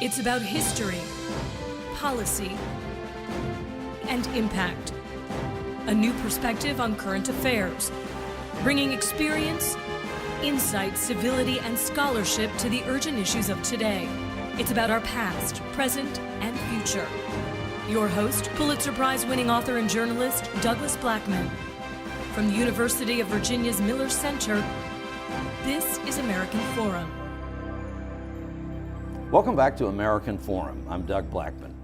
It's about history, policy, and impact. A new perspective on current affairs, bringing experience, insight, civility, and scholarship to the urgent issues of today. It's about our past, present, and future. Your host, Pulitzer Prize-winning author and journalist, Douglas Blackman. From the University of Virginia's Miller Center, this is American Forum. Welcome back to American Forum. I'm Doug Blackman.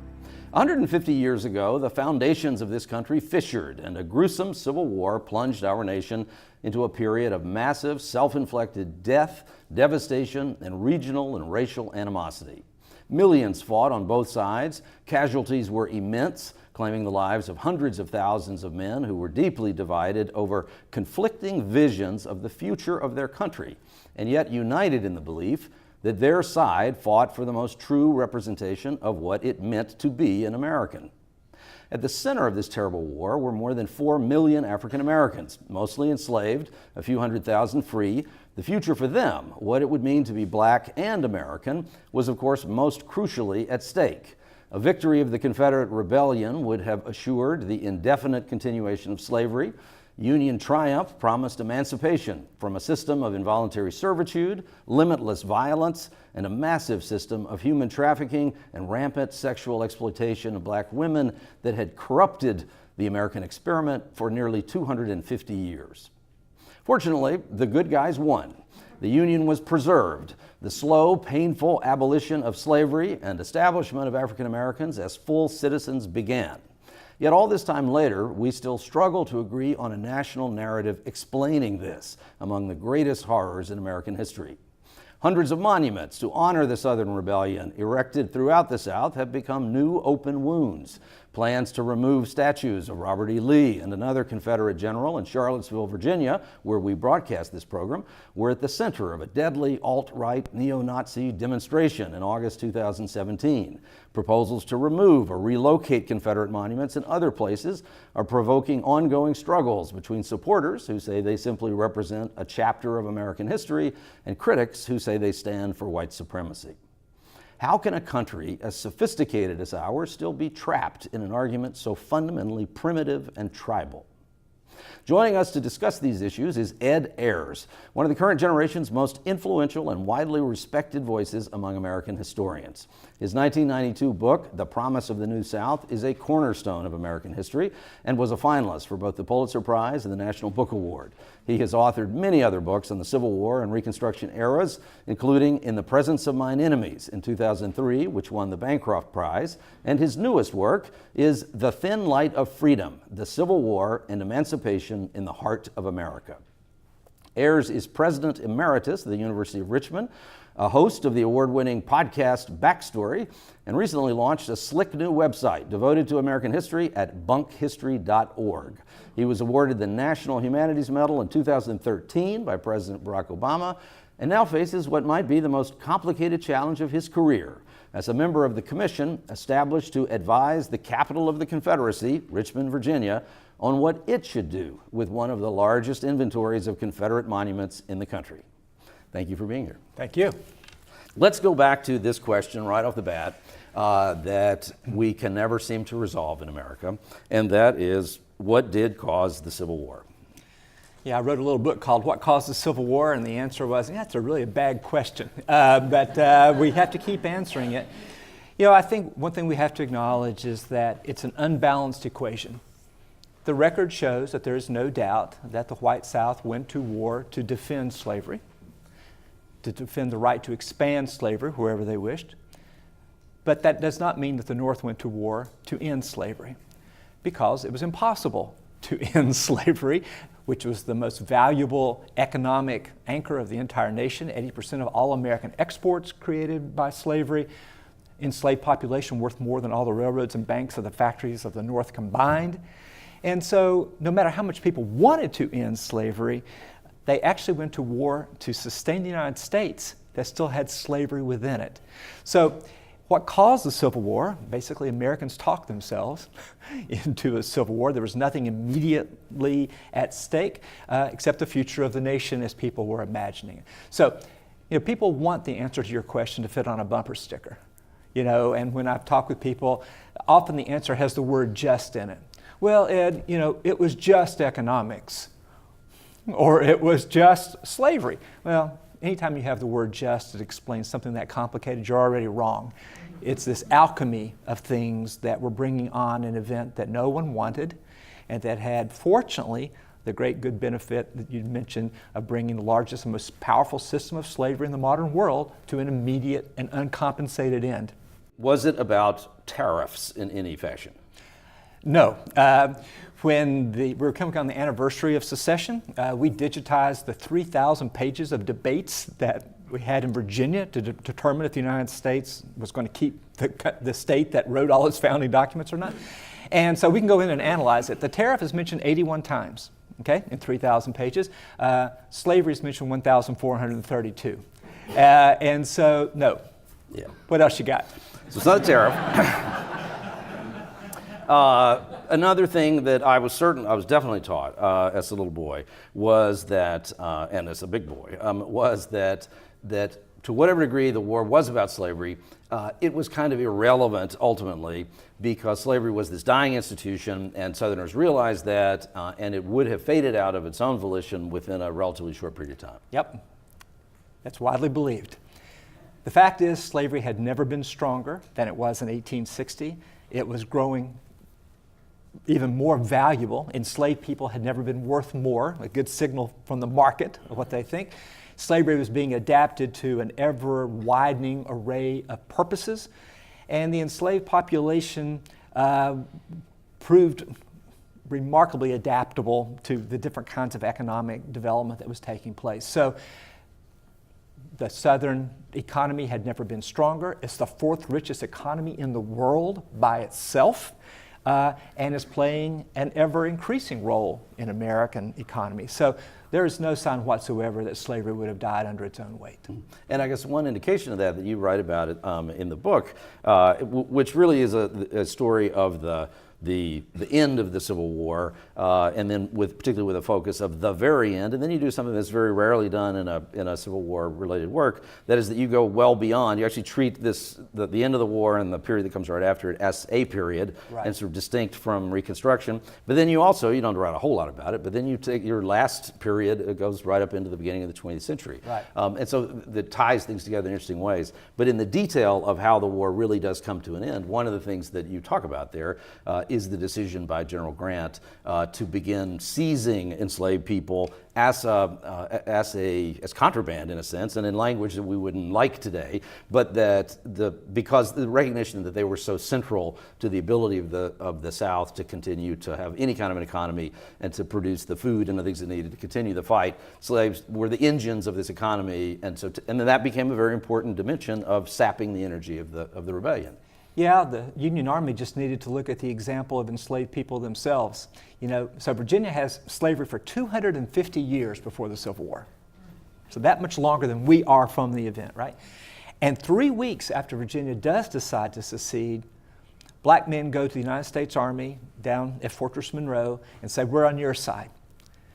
150 years ago, the foundations of this country fissured, and a gruesome civil war plunged our nation into a period of massive, self-inflicted death, devastation, and regional and racial animosity. Millions fought on both sides. Casualties were immense, claiming the lives of hundreds of thousands of men who were deeply divided over conflicting visions of the future of their country, and yet united in the belief that their side fought for the most true representation of what it meant to be an American. At the center of this terrible war were more than 4 million African Americans, mostly enslaved, a few hundred thousand free. The future for them, what it would mean to be black and American, was of course most crucially at stake. A victory of the Confederate rebellion would have assured the indefinite continuation of slavery. Union triumph promised emancipation from a system of involuntary servitude, limitless violence, and a massive system of human trafficking and rampant sexual exploitation of black women that had corrupted the American experiment for nearly 250 years. Fortunately, the good guys won. The Union was preserved. The slow, painful abolition of slavery and establishment of African Americans as full citizens began. Yet all this time later, we still struggle to agree on a national narrative explaining this, among the greatest horrors in American history. Hundreds of monuments to honor the Southern Rebellion erected throughout the South have become new open wounds. Plans to remove statues of Robert E. Lee and another Confederate general in Charlottesville, Virginia, where we broadcast this program, were at the center of a deadly alt-right neo-Nazi demonstration in August 2017. Proposals to remove or relocate Confederate monuments in other places are provoking ongoing struggles between supporters who say they simply represent a chapter of American history and critics who say they stand for white supremacy. How can a country as sophisticated as ours still be trapped in an argument so fundamentally primitive and tribal? Joining us to discuss these issues is Ed Ayres, one of the current generation's most influential and widely respected voices among American historians. His 1992 book, The Promise of the New South, is a cornerstone of American history and was a finalist for both the Pulitzer Prize and the National Book Award. He has authored many other books on the Civil War and Reconstruction eras, including In the Presence of Mine Enemies in 2003, which won the Bancroft Prize, and his newest work is The Thin Light of Freedom, The Civil War and Emancipation in the Heart of America. Ayres is President Emeritus of the University of Richmond, a host of the award-winning podcast Backstory, and recently launched a slick new website devoted to American history at bunkhistory.org. He was awarded the National Humanities Medal in 2013 by President Barack Obama, and now faces what might be the most complicated challenge of his career as a member of the commission established to advise the capital of the Confederacy, Richmond, Virginia, on what it should do with one of the largest inventories of Confederate monuments in the country. Thank you for being here. Thank you. Let's go back to this question right off the bat that we can never seem to resolve in America, and that is, what did cause the Civil War? Yeah, I wrote a little book called What Caused the Civil War, and the answer was, that's a really bad question, but we have to keep answering it. You know, I think one thing we have to acknowledge is that it's an unbalanced equation. The record shows that there is no doubt that the white South went to war to defend slavery, to defend the right to expand slavery wherever they wished. But that does not mean that the North went to war to end slavery, because it was impossible to end slavery, which was the most valuable economic anchor of the entire nation. 80% of all American exports created by slavery. Enslaved population worth more than all the railroads and banks of the factories of the North combined. And so no matter how much people wanted to end slavery, they actually went to war to sustain the United States that still had slavery within it. So what caused the Civil War? Basically, Americans talked themselves into a civil war. There was nothing immediately at stake except the future of the nation as people were imagining it. So, people want the answer to your question to fit on a bumper sticker. And when I've talked with people, often the answer has the word just in it. Well, Ed, it was just economics, or it was just slavery. Well, anytime you have the word just, it explains something that complicated, you're already wrong. It's this alchemy of things that were bringing on an event that no one wanted, and that had, fortunately, the great good benefit that you mentioned of bringing the largest and most powerful system of slavery in the modern world to an immediate and uncompensated end. Was it about tariffs in any fashion? No. When we were coming on the anniversary of secession, we digitized the 3,000 pages of debates that we had in Virginia to determine if the United States was going to keep the state that wrote all its founding documents or not. And so we can go in and analyze it. The tariff is mentioned 81 times, in 3,000 pages. Slavery is mentioned 1,432. And so, no. Yeah. What else you got? So it's not a tariff. Another thing that I was definitely taught as a little boy was that, and as a big boy, was that to whatever degree the war was about slavery, it was kind of irrelevant ultimately, because slavery was this dying institution, and Southerners realized that, and it would have faded out of its own volition within a relatively short period of time. Yep, that's widely believed. The fact is, slavery had never been stronger than it was in 1860. It was growing even more valuable. Enslaved people had never been worth more, a good signal from the market of what they think. Slavery was being adapted to an ever-widening array of purposes, and the enslaved population proved remarkably adaptable to the different kinds of economic development that was taking place. So the Southern economy had never been stronger. It's the fourth richest economy in the world by itself, and is playing an ever-increasing role in American economy. So there is no sign whatsoever that slavery would have died under its own weight. And I guess one indication of that you write about it in the book, which really is a story of the end of the Civil War, and then particularly with a focus of the very end, and then you do something that's very rarely done in a Civil War related work. That is that you go well beyond. You actually treat the end of the war and the period that comes right after it as a period, right, and sort of distinct from Reconstruction. But then you don't write a whole lot about it. But then you take your last period, it goes right up into the beginning of the 20th century, right. And so that ties things together in interesting ways. But in the detail of how the war really does come to an end, one of the things that you talk about there is the decision by General Grant to begin seizing enslaved people as contraband in a sense, and in language that we wouldn't like today, but because the recognition that they were so central to the ability of the South to continue to have any kind of an economy and to produce the food and the things it needed to continue the fight. Slaves were the engines of this economy, and then that became a very important dimension of sapping the energy of the rebellion. Yeah, the Union Army just needed to look at the example of enslaved people themselves. So Virginia has slavery for 250 years before the Civil War. So that much longer than we are from the event, right? And 3 weeks after Virginia does decide to secede, black men go to the United States Army down at Fortress Monroe and say, we're on your side.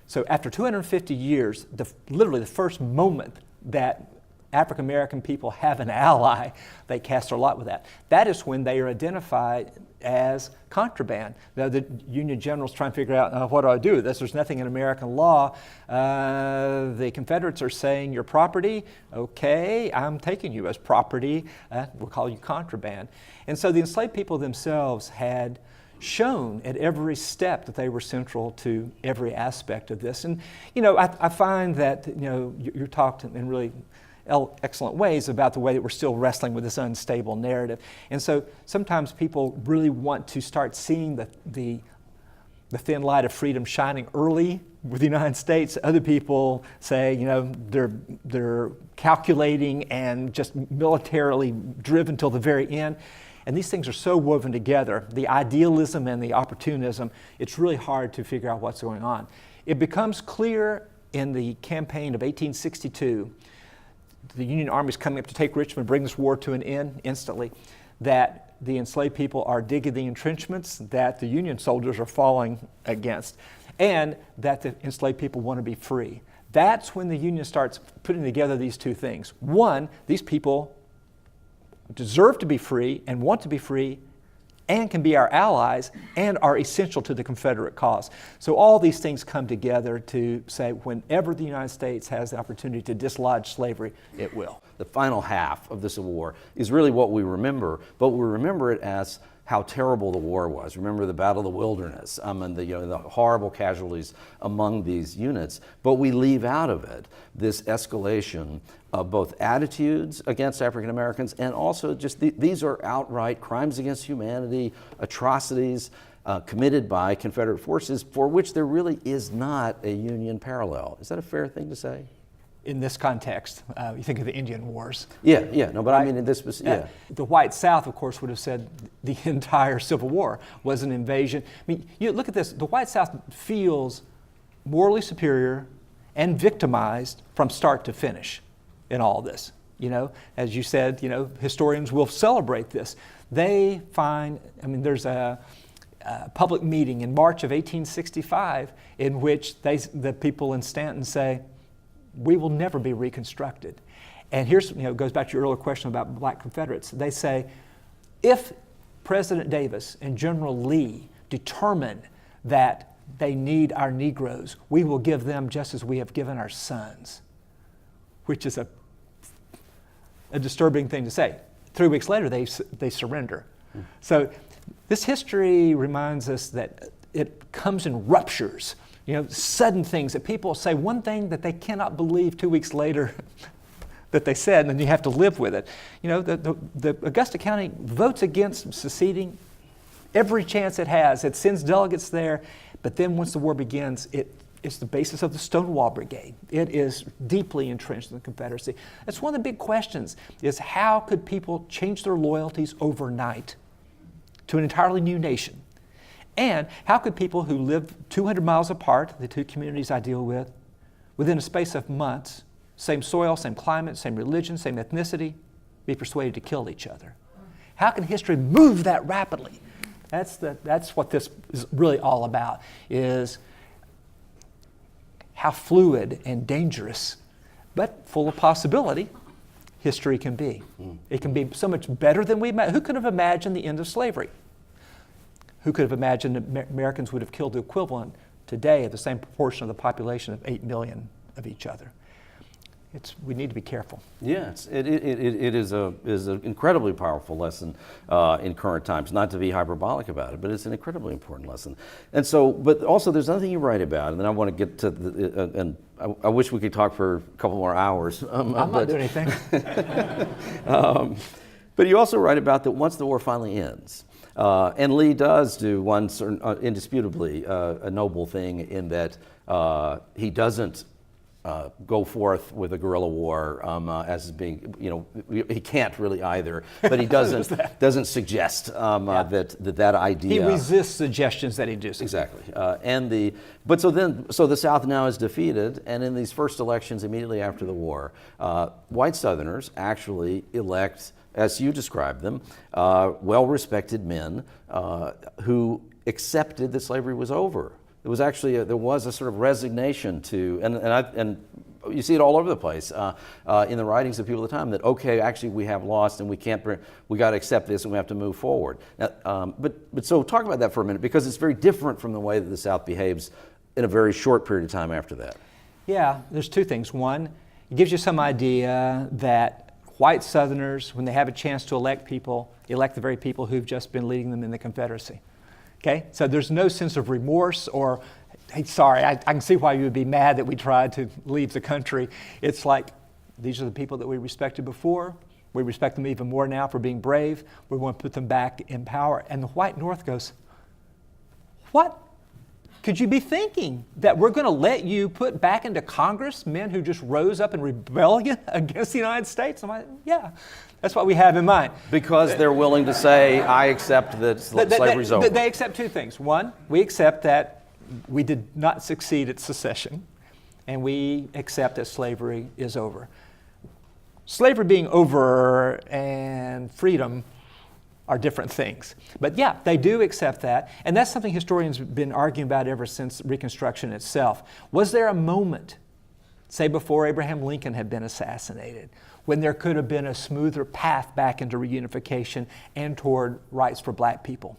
So after 250 years, literally the first moment that African American people have an ally, they cast their lot with that. That is when they are identified as contraband. Now, the Union generals try and figure out, what do I do with this? There's nothing in American law. The Confederates are saying, your property, okay, I'm taking you as property. We'll call you contraband. And so the enslaved people themselves had shown at every step that they were central to every aspect of this. And, I find that, you're talked in really excellent ways about the way that we're still wrestling with this unstable narrative. And so sometimes people really want to start seeing the thin light of freedom shining early with the United States. Other people say, they're calculating and just militarily driven till the very end. And these things are so woven together, the idealism and the opportunism, it's really hard to figure out what's going on. It becomes clear in the campaign of 1862, the Union Army is coming up to take Richmond, bring this war to an end instantly, that the enslaved people are digging the entrenchments that the Union soldiers are falling against, and that the enslaved people want to be free. That's when the Union starts putting together these two things. One, these people deserve to be free and want to be free and can be our allies and are essential to the Confederate cause. So all these things come together to say whenever the United States has the opportunity to dislodge slavery, it will. The final half of the Civil War is really what we remember, but we remember it as how terrible the war was. Remember the Battle of the Wilderness and the horrible casualties among these units. But we leave out of it this escalation of both attitudes against African Americans and also just these are outright crimes against humanity, atrocities committed by Confederate forces for which there really is not a Union parallel. Is that a fair thing to say? In this context, you think of the Indian Wars. Yeah, no, but right? I mean in this, The white South, of course, would have said the entire Civil War was an invasion. I mean, you look at this, the white South feels morally superior and victimized from start to finish in all this. You know, as you said, you know, historians will celebrate this. They find, I mean, there's a public meeting in March of 1865 in which the people in Stanton say, we will never be reconstructed. And here's, you know, it goes back to your earlier question about black Confederates. They say, if President Davis and General Lee determine that they need our Negroes, we will give them just as we have given our sons, which is a disturbing thing to say. 3 weeks later, they surrender. So this history reminds us that it comes in ruptures. You know, sudden things that people say one thing that they cannot believe 2 weeks later that they said, and then you have to live with it. You know, the Augusta County votes against seceding every chance it has. It sends delegates there, but then once the war begins, it's the basis of the Stonewall Brigade. It is deeply entrenched in the Confederacy. That's one of the big questions, is how could people change their loyalties overnight to an entirely new nation? And how could people who live 200 miles apart, the two communities I deal with, within a space of months, same soil, same climate, same religion, same ethnicity, be persuaded to kill each other? How can history move that rapidly? That's what this is really all about, is how fluid and dangerous, but full of possibility, history can be. It can be so much better than we imagined. Who could have imagined the end of slavery? Who could have imagined that Americans would have killed the equivalent today of the same proportion of the population of 8 million of each other? We need to be careful. Yes, it is an incredibly powerful lesson in current times. Not to be hyperbolic about it, but it's an incredibly important lesson. And so, but also there's another thing you write about, and then I want to get to and I wish we could talk for a couple more hours. I'm not doing anything. But you also write about that once the war finally ends. And Lee does do one certain, indisputably a noble thing in that he doesn't go forth with a guerrilla war as being, you know, he can't really either, but he doesn't suggest that idea. He resists suggestions that he does. Exactly. So the South now is defeated, and in these first elections immediately after the war, white Southerners actually elect, as you described them, well-respected men who accepted that slavery was over. It was actually there was a sort of resignation to, and you see it all over the place in the writings of people at the time, that okay, actually we have lost and we got to accept this and we have to move forward. Now, but so talk about that for a minute, because it's very different from the way that the South behaves in a very short period of time after that. Yeah, there's two things. One, it gives you some idea that white Southerners, when they have a chance to elect the very people who've just been leading them in the Confederacy. Okay, so there's no sense of remorse or, hey, sorry, I can see why you would be mad that we tried to leave the country. It's like, these are the people that we respected before. We respect them even more now for being brave. We want to put them back in power. And the white North goes, what could you be thinking? That we're going to let you put back into Congress men who just rose up in rebellion against the United States? I'm like, yeah. That's what we have in mind. Because they're willing to say, I accept that slavery's over. They accept two things. One, we accept that we did not succeed at secession, and we accept that slavery is over. Slavery being over and freedom are different things. But yeah, they do accept that, and that's something historians have been arguing about ever since Reconstruction itself. Was there a moment, say before Abraham Lincoln had been assassinated, when there could have been a smoother path back into reunification and toward rights for black people?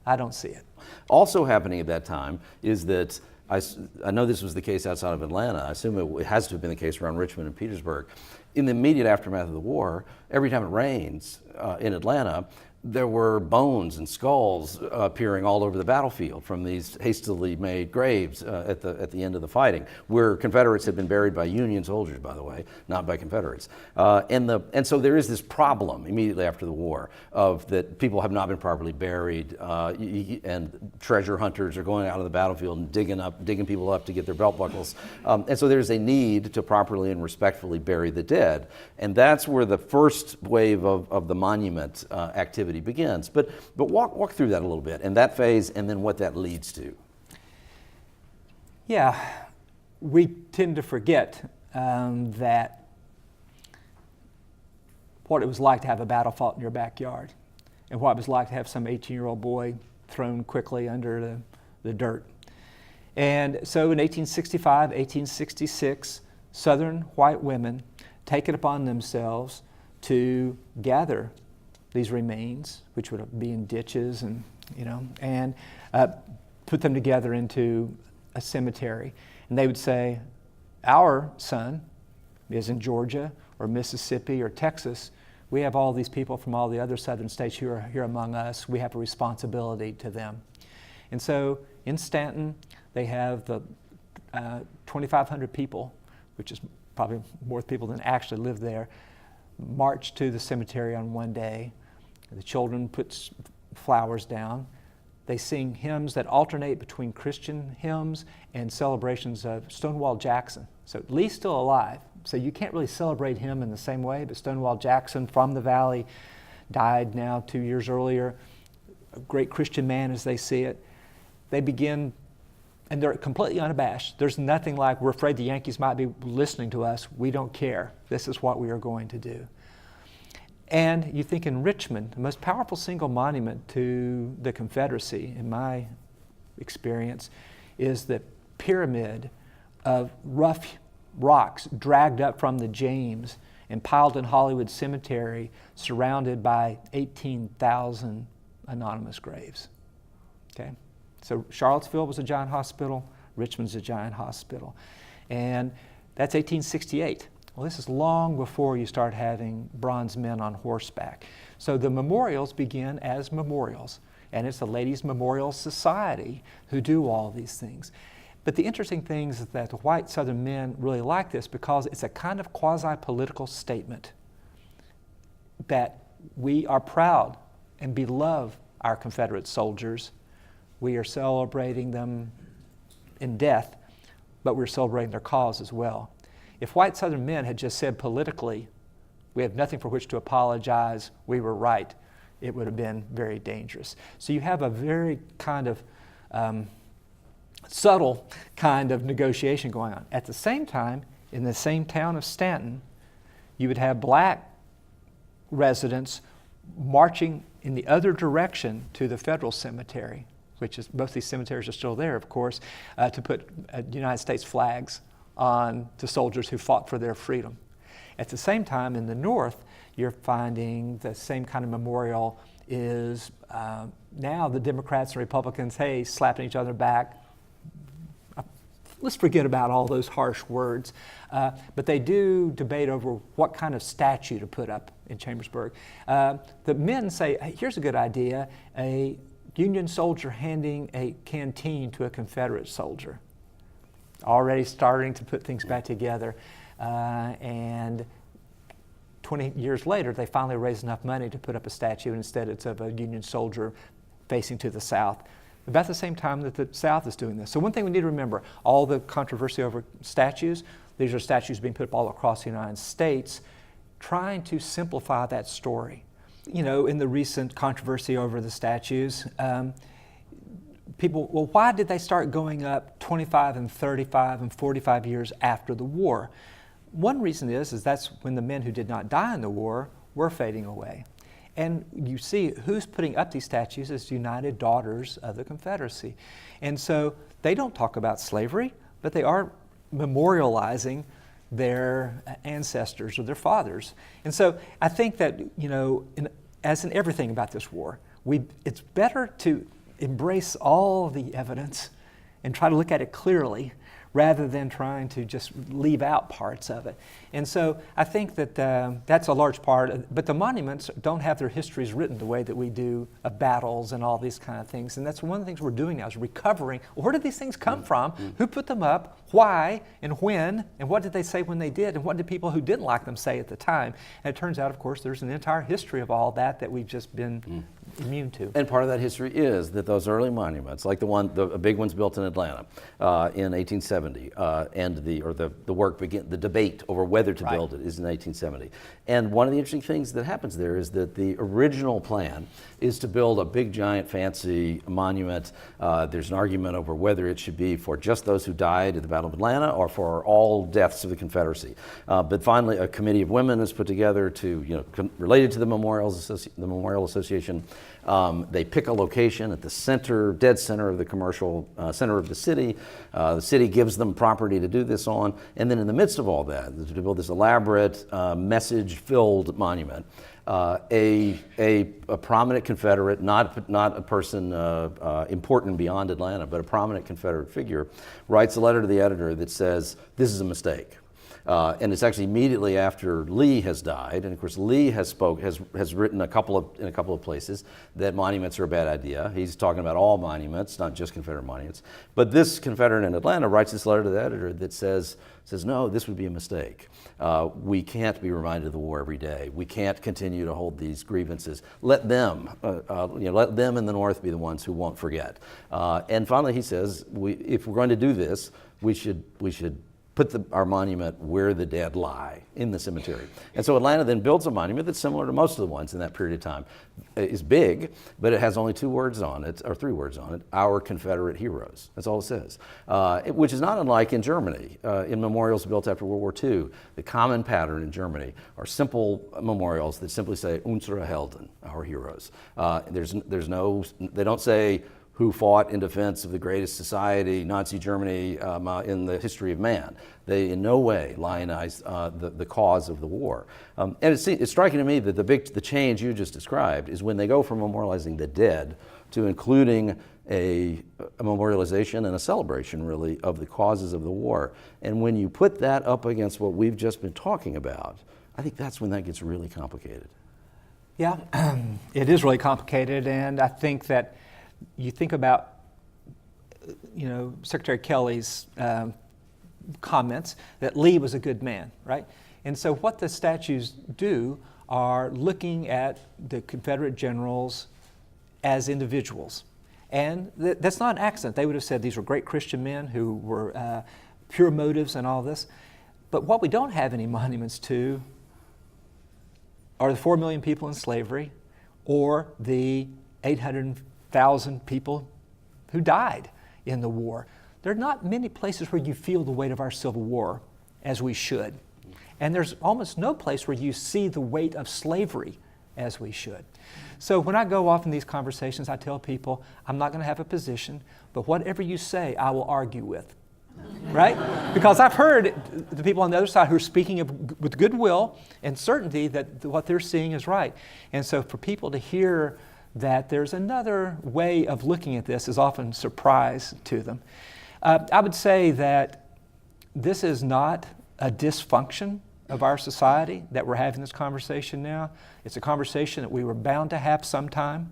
I don't see it. Also happening at that time is that I know this was the case outside of Atlanta. I assume it has to have been the case around Richmond and Petersburg. In the immediate aftermath of the war, every time it rains in Atlanta, there were bones and skulls appearing all over the battlefield from these hastily made graves at the end of the fighting, where Confederates had been buried by Union soldiers, by the way, not by Confederates. And so there is this problem immediately after the war of that people have not been properly buried, and treasure hunters are going out of the battlefield and digging people up to get their belt buckles. And so there's a need to properly and respectfully bury the dead. And that's where the first wave of the monument activity begins. But walk through that a little bit, and that phase, and then what that leads to. Yeah, we tend to forget that what it was like to have a battle fought in your backyard, and what it was like to have some 18-year-old boy thrown quickly under the dirt. And so in 1865, 1866, Southern white women take it upon themselves to gather these remains, which would be in ditches and put them together into a cemetery. And they would say, our son is in Georgia or Mississippi or Texas. We have all these people from all the other southern states who are here among us. We have a responsibility to them. And so in Stanton, they have the 2,500 people, which is probably more people than actually live there, march to the cemetery on one day. The children put flowers down. They sing hymns that alternate between Christian hymns and celebrations of Stonewall Jackson. So Lee's still alive, so you can't really celebrate him in the same way, but Stonewall Jackson from the Valley died now 2 years earlier, a great Christian man as they see it. They begin, and they're completely unabashed. There's nothing like, we're afraid the Yankees might be listening to us. We don't care. This is what we are going to do. And you think in Richmond, the most powerful single monument to the Confederacy, in my experience, is the pyramid of rough rocks dragged up from the James and piled in Hollywood Cemetery, surrounded by 18,000 anonymous graves. Okay? So Charlottesville was a giant hospital, Richmond's a giant hospital. And that's 1868. Well, this is long before you start having bronze men on horseback. So the memorials begin as memorials, and it's the Ladies' Memorial Society who do all these things. But the interesting thing is that the white Southern men really like this because it's a kind of quasi-political statement that we are proud and beloved our Confederate soldiers. We are celebrating them in death, but we're celebrating their cause as well. If white Southern men had just said politically, we have nothing for which to apologize, we were right, it would have been very dangerous. So you have a very kind of subtle kind of negotiation going on. At the same time, in the same town of Stanton, you would have black residents marching in the other direction to the federal cemetery, which is, both these cemeteries are still there, of course, to put United States flags on to soldiers who fought for their freedom. At the same time, in the North, you're finding the same kind of memorial is now the Democrats and Republicans, hey, slapping each other back. Let's forget about all those harsh words. But they do debate over what kind of statue to put up in Chambersburg. The men say, hey, here's a good idea, a Union soldier handing a canteen to a Confederate soldier. Already starting to put things back together. And 20 years later, they finally raised enough money to put up a statue, and instead it's of a Union soldier facing to the south. About the same time that the South is doing this. So one thing we need to remember, all the controversy over statues, these are statues being put up all across the United States, trying to simplify that story. You know, in the recent controversy over the statues, people, well, why did they start going up 25 and 35 and 45 years after the war? One reason is that's when the men who did not die in the war were fading away. And you see who's putting up these statues as United Daughters of the Confederacy. And so they don't talk about slavery, but they are memorializing their ancestors or their fathers. And so I think that, as in everything about this war, it's better to embrace all the evidence and try to look at it clearly rather than trying to just leave out parts of it. And so I think that that's a large part, but the monuments don't have their histories written the way that we do of battles and all these kind of things. And that's one of the things we're doing now is recovering. Where did these things come from? Who put them up? Why and when? And what did they say when they did? And what did people who didn't like them say at the time? And it turns out, of course, there's an entire history of all that we've just been immune to. And part of that history is that those early monuments, like the big ones built in Atlanta in 1870, and the debate over whether to build it is in 1870. And one of the interesting things that happens there is that the original plan is to build a big, giant, fancy monument. There's an argument over whether it should be for just those who died at the Battle of Atlanta or for all deaths of the Confederacy. But finally, a committee of women is put together related to the Memorial Association. They pick a location at the dead center of the commercial center of the city. The city gives them property to do this on, and then in the midst of all that, to build this elaborate, message-filled monument, a prominent Confederate, not a person important beyond Atlanta, but a prominent Confederate figure, writes a letter to the editor that says, "This is a mistake." And it's actually immediately after Lee has died, and of course Lee has written in a couple of places that monuments are a bad idea. He's talking about all monuments, not just Confederate monuments. But this Confederate in Atlanta writes this letter to the editor that says no, this would be a mistake. We can't be reminded of the war every day. We can't continue to hold these grievances. Let them in the North be the ones who won't forget. And finally, he says, if we're going to do this, we should put our monument where the dead lie, in the cemetery. And so Atlanta then builds a monument that's similar to most of the ones in that period of time. It's big, but it has only 2 words on it, or 3 words on it, "Our Confederate Heroes." That's all it says, which is not unlike in Germany. In memorials built after World War II, the common pattern in Germany are simple memorials that simply say, "Unsere Helden," our heroes. They don't say, "Who fought in defense of the greatest society, Nazi Germany, in the history of man." They in no way lionize the cause of the war. And it's striking to me that the change you just described is when they go from memorializing the dead to including a memorialization and a celebration, really, of the causes of the war. And when you put that up against what we've just been talking about, I think that's when that gets really complicated. Yeah, it is really complicated, and I think that you think about, Secretary Kelly's comments that Lee was a good man, right? And so what the statues do are looking at the Confederate generals as individuals. And that's not an accident. They would have said these were great Christian men who were pure motives and all this. But what we don't have any monuments to are the 4 million people in slavery or the 800,000 people who died in the war. There are not many places where you feel the weight of our Civil War as we should. And there's almost no place where you see the weight of slavery as we should. So when I go off in these conversations, I tell people, I'm not going to have a position, but whatever you say, I will argue with. Right? Because I've heard the people on the other side who are speaking with goodwill and certainty that what they're seeing is right. And so for people to hear that there's another way of looking at this is often a surprise to them. I would say that this is not a dysfunction of our society that we're having this conversation now. It's a conversation that we were bound to have sometime.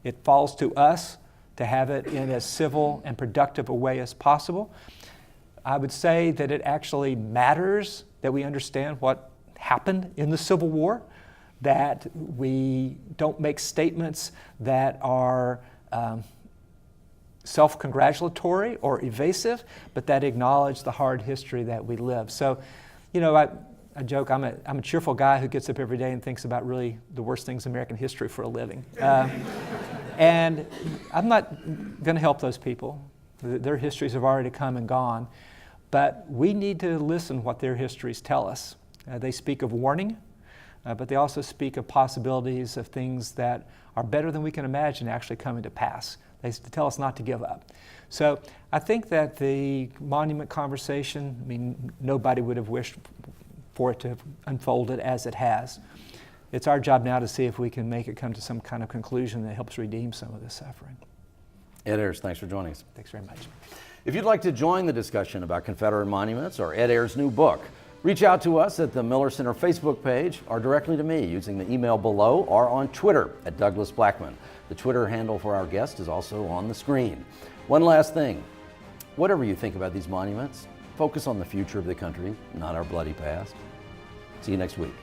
It falls to us to have it in as civil and productive a way as possible. I would say that it actually matters that we understand what happened in the Civil War, that we don't make statements that are self-congratulatory or evasive, but that acknowledge the hard history that we live. So, I joke, I'm a cheerful guy who gets up every day and thinks about really the worst things in American history for a living. And I'm not going to help those people. Their histories have already come and gone. But we need to listen what their histories tell us. They speak of warning, but they also speak of possibilities of things that are better than we can imagine actually coming to pass. They used to tell us not to give up. So I think that the monument conversation, I mean, nobody would have wished for it to have unfolded as it has. It's our job now to see if we can make it come to some kind of conclusion that helps redeem some of the suffering. Ed Ayres, thanks for joining us. Thanks very much. If you'd like to join the discussion about Confederate monuments or Ed Ayres' new book, reach out to us at the Miller Center Facebook page or directly to me using the email below or on Twitter at Douglas Blackman. The Twitter handle for our guest is also on the screen. One last thing, whatever you think about these monuments, focus on the future of the country, not our bloody past. See you next week.